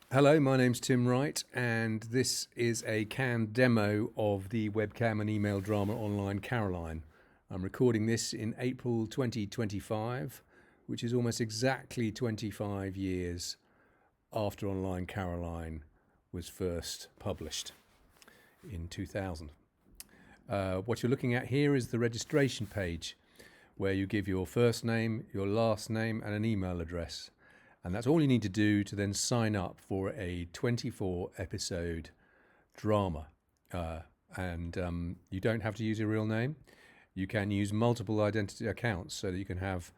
Hello, my name's Tim Wright, and this is a canned demo of the webcam and email drama online Caroline. I'm recording this in April 2025, which is almost exactly 25 years after Online Caroline was first published in 2000. What you're looking at here is the registration page where you give your first name, your last name, and an email address. And that's all you need to do to then sign up for a 24 episode drama. And you don't have to use your real name. You can use multiple identity accounts so that you can have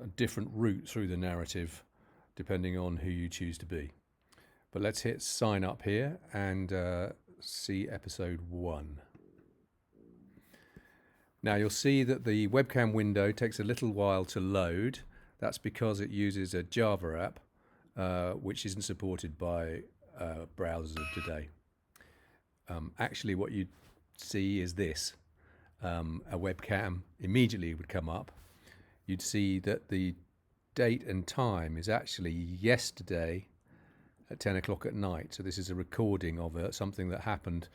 a different route through the narrative depending on who you choose to be. But let's hit sign up here and see episode 1. Now you'll see that the webcam window takes a little while to load. That's because it uses a Java app, which isn't supported by browsers of today. Actually, what you see is this. A webcam immediately would come up. You'd see that the date and time is actually yesterday at 10 o'clock at night. So this is a recording of something that happened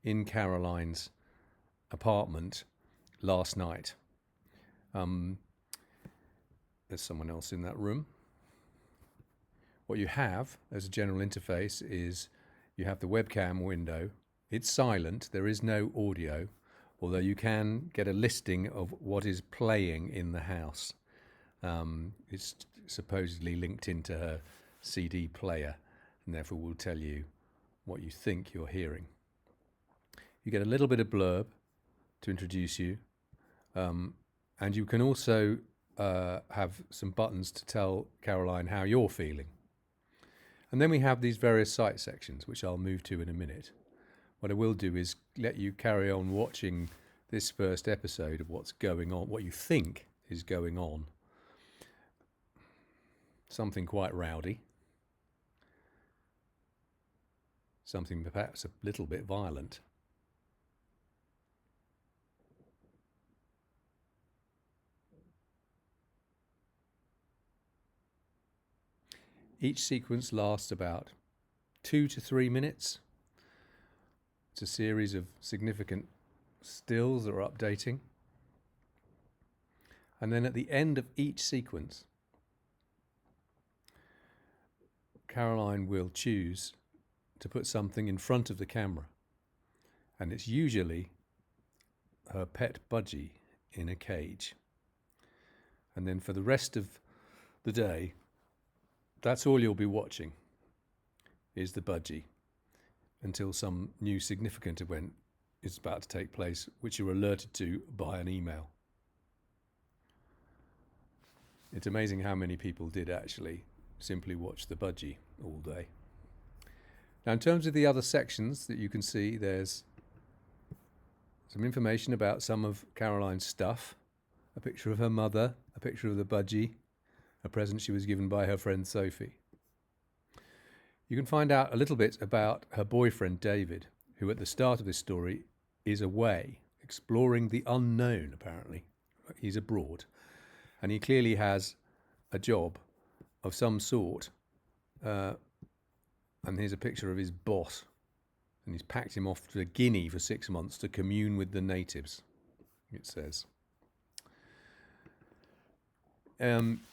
in Caroline's apartment last night. There's someone else in that room. What you have as a general interface is you have the webcam window. It's silent, there is no audio, although you can get a listing of what is playing in the house. It's supposedly linked into her CD player and therefore will tell you what you think you're hearing. You get a little bit of blurb to introduce you, and you can also have some buttons to tell Caroline how you're feeling. And then we have these various site sections, which I'll move to in a minute. What I will do is let you carry on watching this first episode of what's going on, what you think is going on. Something quite rowdy. Something perhaps a little bit violent. Each sequence lasts about 2 to 3 minutes. It's a series of significant stills that are updating. And then at the end of each sequence, Caroline will choose to put something in front of the camera. And it's usually her pet budgie in a cage. And then for the rest of the day, that's all you'll be watching is the budgie until some new significant event is about to take place, which you're alerted to by an email. It's amazing how many people did actually simply watch the budgie all day. Now, in terms of the other sections that you can see, there's some information about some of Caroline's stuff, a picture of her mother, a picture of the budgie, a present she was given by her friend Sophie. You can find out a little bit about her boyfriend David, who at the start of this story is away, exploring the unknown apparently. He's abroad, and he clearly has a job of some sort. And here's a picture of his boss, and he's packed him off to Guinea for 6 months to commune with the natives, it says.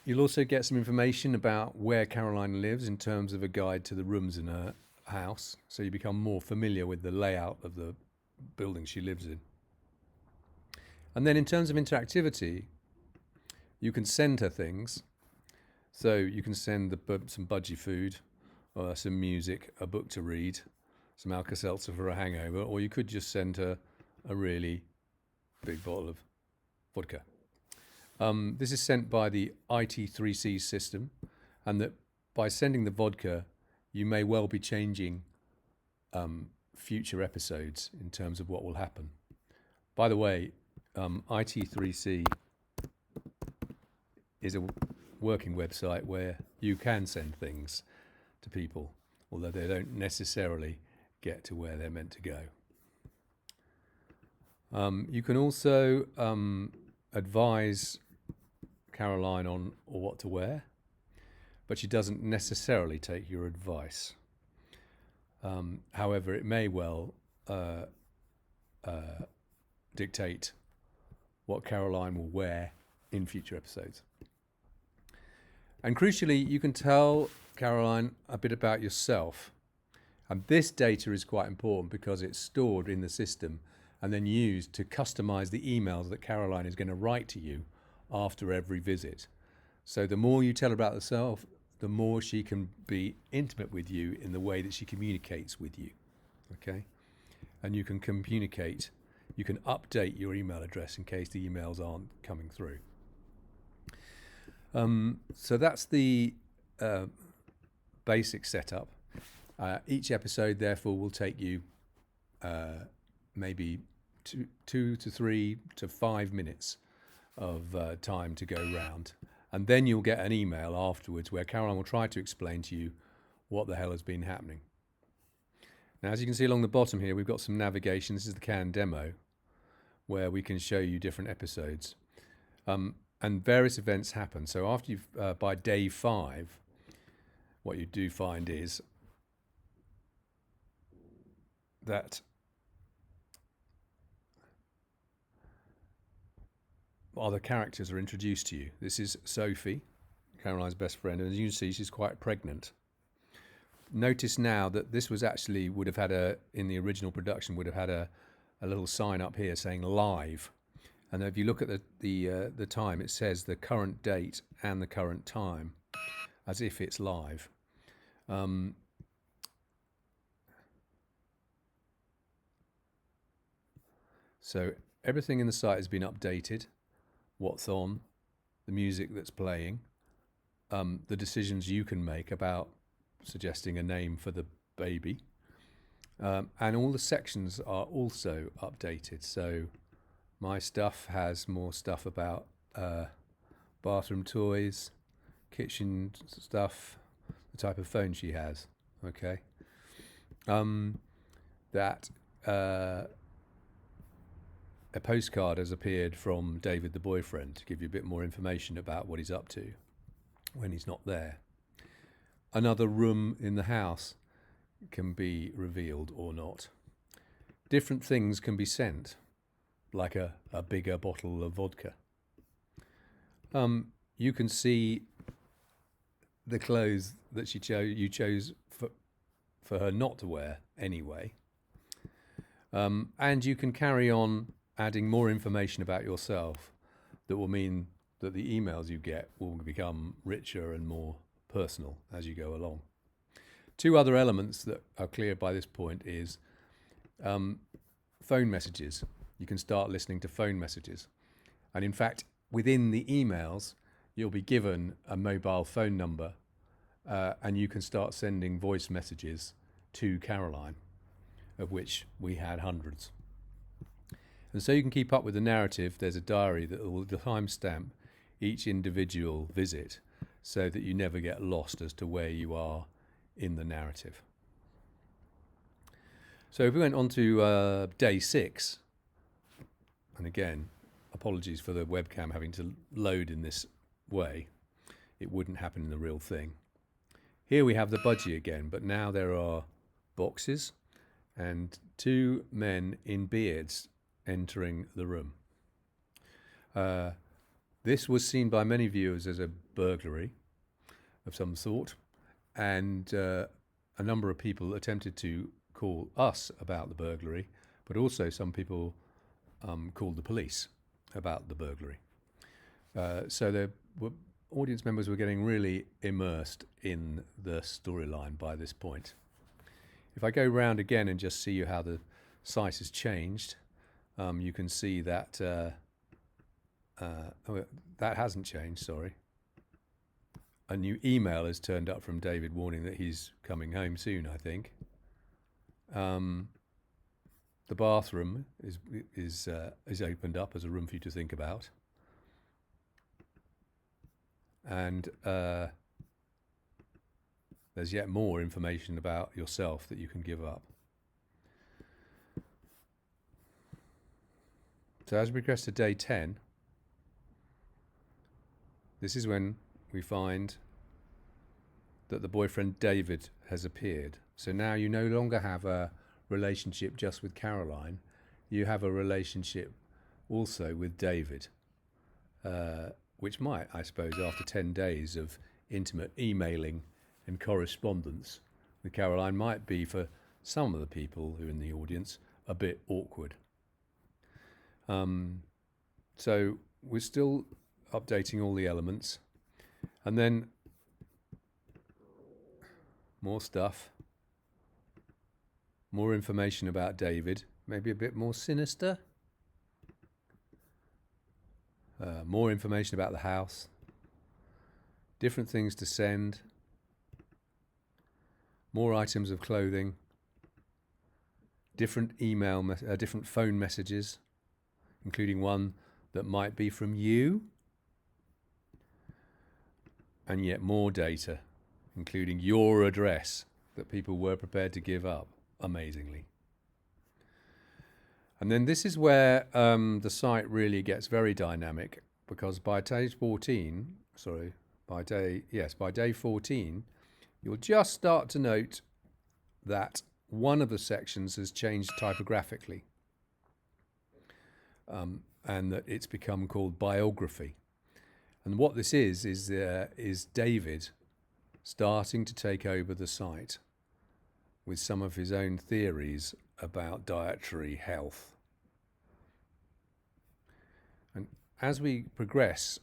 You'll also get some information about where Caroline lives in terms of a guide to the rooms in her house, so you become more familiar with the layout of the building she lives in. And then in terms of interactivity, you can send her things. So you can send some budgie food, or some music, a book to read, some Alka-Seltzer for a hangover, or you could just send her a really big bottle of vodka. This is sent by the IT3C system, and that by sending the vodka, you may well be changing future episodes in terms of what will happen. By the way, IT3C is a working website where you can send things to people, although they don't necessarily get to where they're meant to go. You can also advise Caroline on what to wear. but she doesn't necessarily take your advice. However, it may well dictate what Caroline will wear in future episodes. And crucially, you can tell Caroline a bit about yourself. And this data is quite important because it's stored in the system and then used to customize the emails that Caroline is going to write to you after every visit. So the more you tell her about herself, the more she can be intimate with you in the way that she communicates with you. Okay? And you can communicate, you can update your email address in case the emails aren't coming through. So that's the basic setup. Each episode, therefore, will take you maybe 2 to 3 to 5 minutes of time to go round. And then you'll get an email afterwards where Caroline will try to explain to you what the hell has been happening. Now, as you can see along the bottom here, we've got some navigation. This is the Can demo, where we can show you different episodes. And various events happen. So after you've, by day 5, what you do find is that other characters are introduced to you. This is Sophie, Caroline's best friend, and as you can see, she's quite pregnant. Notice now that this was actually would have had in the original production would have had a little sign up here saying live. And if you look at the time, it says the current date and the current time, as if it's live. So everything in the site has been updated. What's on, the music that's playing, the decisions you can make about suggesting a name for the baby, and all the sections are also updated. So my stuff has more stuff about bathroom toys, kitchen stuff, the type of phone she has. Okay, a postcard has appeared from David, the boyfriend, to give you a bit more information about what he's up to when he's not there. Another room in the house can be revealed or not. Different things can be sent, like a bigger bottle of vodka. You can see the clothes that you chose for her not to wear anyway. And you can carry on adding more information about yourself that will mean that the emails you get will become richer and more personal as you go along. 2 other elements that are clear by this point is phone messages. You can start listening to phone messages. And in fact, within the emails, you'll be given a mobile phone number and you can start sending voice messages to Caroline, of which we had hundreds. And so you can keep up with the narrative. There's a diary that will timestamp each individual visit so that you never get lost as to where you are in the narrative. So if we went on to day 6, and again, apologies for the webcam having to load in this way. It wouldn't happen in the real thing. Here we have the budgie again, but now there are boxes and 2 men in beards entering the room. This was seen by many viewers as a burglary of some sort, and a number of people attempted to call us about the burglary, but also some people called the police about the burglary. So the audience members were getting really immersed in the storyline by this point. If I go round again and just see how the site has changed, you can see that that hasn't changed, sorry. A new email has turned up from David warning that he's coming home soon, I think. The bathroom is opened up as a room for you to think about. And there's yet more information about yourself that you can give up. So as we progress to day 10, this is when we find that the boyfriend David has appeared. So now you no longer have a relationship just with Caroline, you have a relationship also with David, which might, I suppose, after 10 days of intimate emailing and correspondence with Caroline, might be, for some of the people who are in the audience, a bit awkward. So we're still updating all the elements. And then more stuff, more information about David, maybe a bit more sinister. More information about the house, different things to send, more items of clothing, different different phone messages, including one that might be from you, and yet more data, including your address that people were prepared to give up, amazingly. And then this is where the site really gets very dynamic, because by day 14, you'll just start to note that one of the sections has changed typographically, and that it's become called biography. And what this is David starting to take over the site with some of his own theories about dietary health. And as we progress,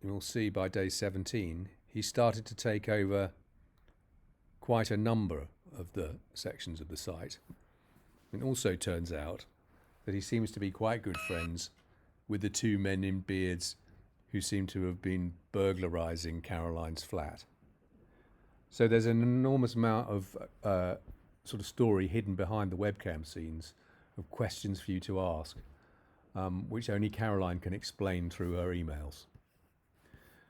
you'll see by day 17, he started to take over quite a number of the sections of the site. It also turns out that he seems to be quite good friends with the two men in beards who seem to have been burglarizing Caroline's flat. So there's an enormous amount of sort of story hidden behind the webcam scenes, of questions for you to ask, which only Caroline can explain through her emails.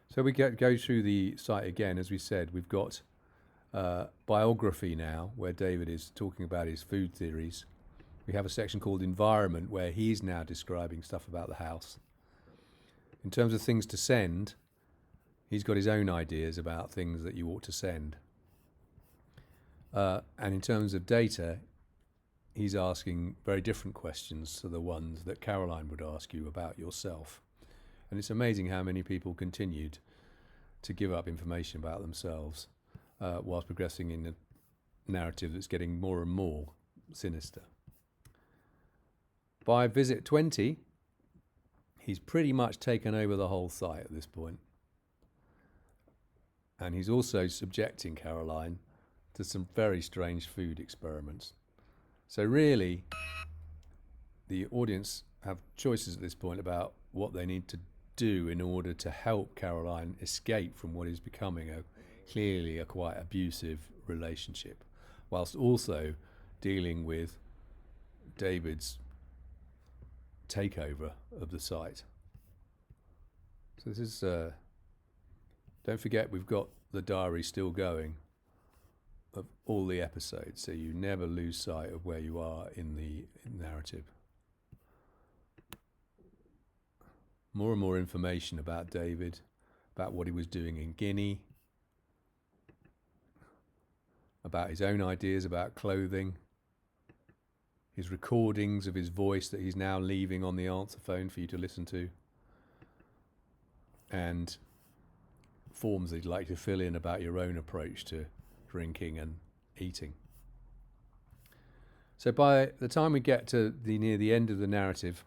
So we go through the site again. As we said, we've got biography now, where David is talking about his food theories. We have a section called environment, where he's now describing stuff about the house. In terms of things to send, he's got his own ideas about things that you ought to send. And in terms of data, he's asking very different questions to the ones that Caroline would ask you about yourself. And it's amazing how many people continued to give up information about themselves whilst progressing in a narrative that's getting more and more sinister. By visit 20, he's pretty much taken over the whole site at this point. And he's also subjecting Caroline to some very strange food experiments. So really, the audience have choices at this point about what they need to do in order to help Caroline escape from what is becoming clearly a quite abusive relationship, whilst also dealing with David's takeover of the site. So this is, don't forget, we've got the diary still going of all the episodes, so you never lose sight of where you are in the narrative. More and more information about David, about what he was doing in Guinea, about his own ideas about clothing, his recordings of his voice that he's now leaving on the answer phone for you to listen to, and forms that you'd like to fill in about your own approach to drinking and eating. So by the time we get to near the end of the narrative,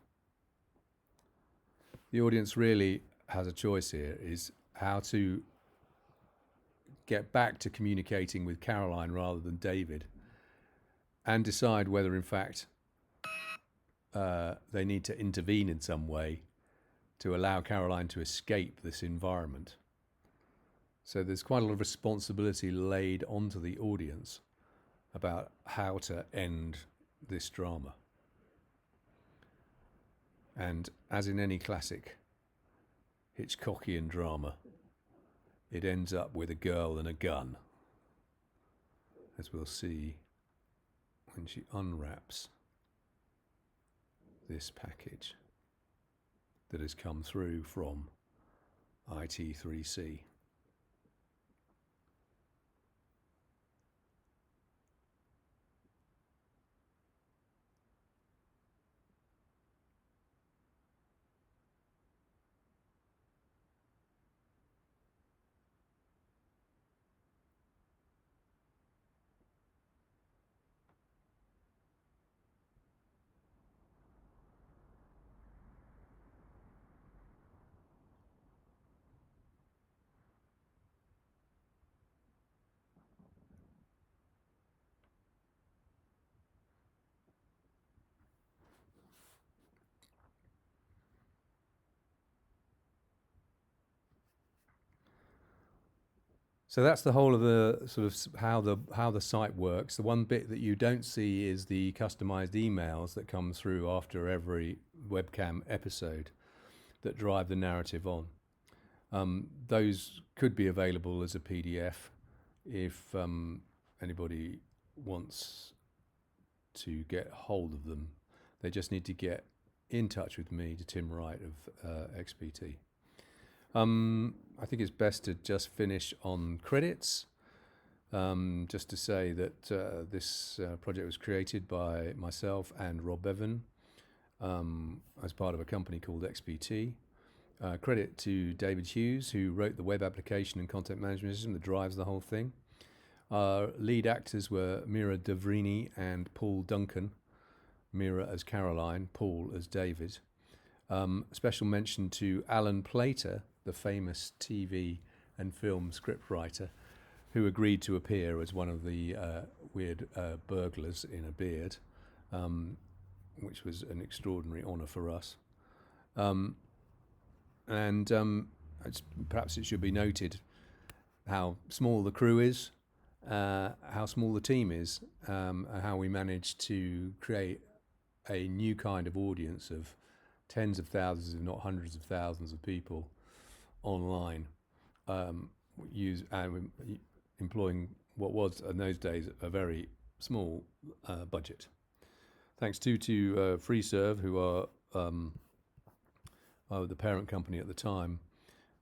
the audience really has a choice here, is how to get back to communicating with Caroline rather than David, and decide whether in fact they need to intervene in some way to allow Caroline to escape this environment. So there's quite a lot of responsibility laid onto the audience about how to end this drama. And as in any classic Hitchcockian drama, it ends up with a girl and a gun, as we'll see when she unwraps this package that has come through from IT3C. So that's the whole of the sort of how the site works. The one bit that you don't see is the customized emails that come through after every webcam episode that drive the narrative on. Those could be available as a PDF if anybody wants to get hold of them. They just need to get in touch with me, to Tim Wright of XPT. I think it's best to just finish on credits. Just to say that this project was created by myself and Rob Bevan as part of a company called XPT. Credit to David Hughes, who wrote the web application and content management system that drives the whole thing. Our lead actors were Mira Davrini and Paul Duncan. Mira as Caroline, Paul as David. Special mention to Alan Plater, the famous TV and film scriptwriter, who agreed to appear as one of the weird burglars in a beard, which was an extraordinary honour for us. Perhaps it should be noted how small the crew is, how small the team is, and how we managed to create a new kind of audience of tens of thousands, if not hundreds of thousands of people online, employing what was in those days a very small budget. Thanks to FreeServe, who are the parent company at the time,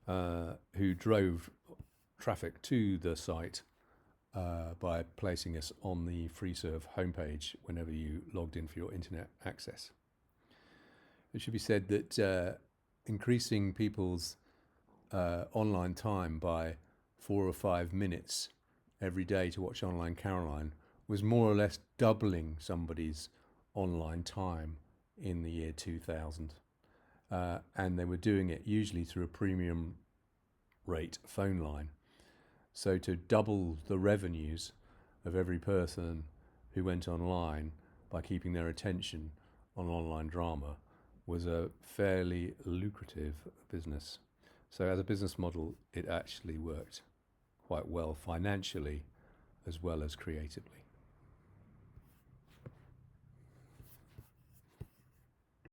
who drove traffic to the site by placing us on the FreeServe homepage whenever you logged in for your internet access. It should be said that increasing people's online time by 4 or 5 minutes every day to watch Online Caroline was more or less doubling somebody's online time in the year 2000. And they were doing it usually through a premium rate phone line. So to double the revenues of every person who went online by keeping their attention on online drama was a fairly lucrative business. So as a business model, it actually worked quite well financially as well as creatively.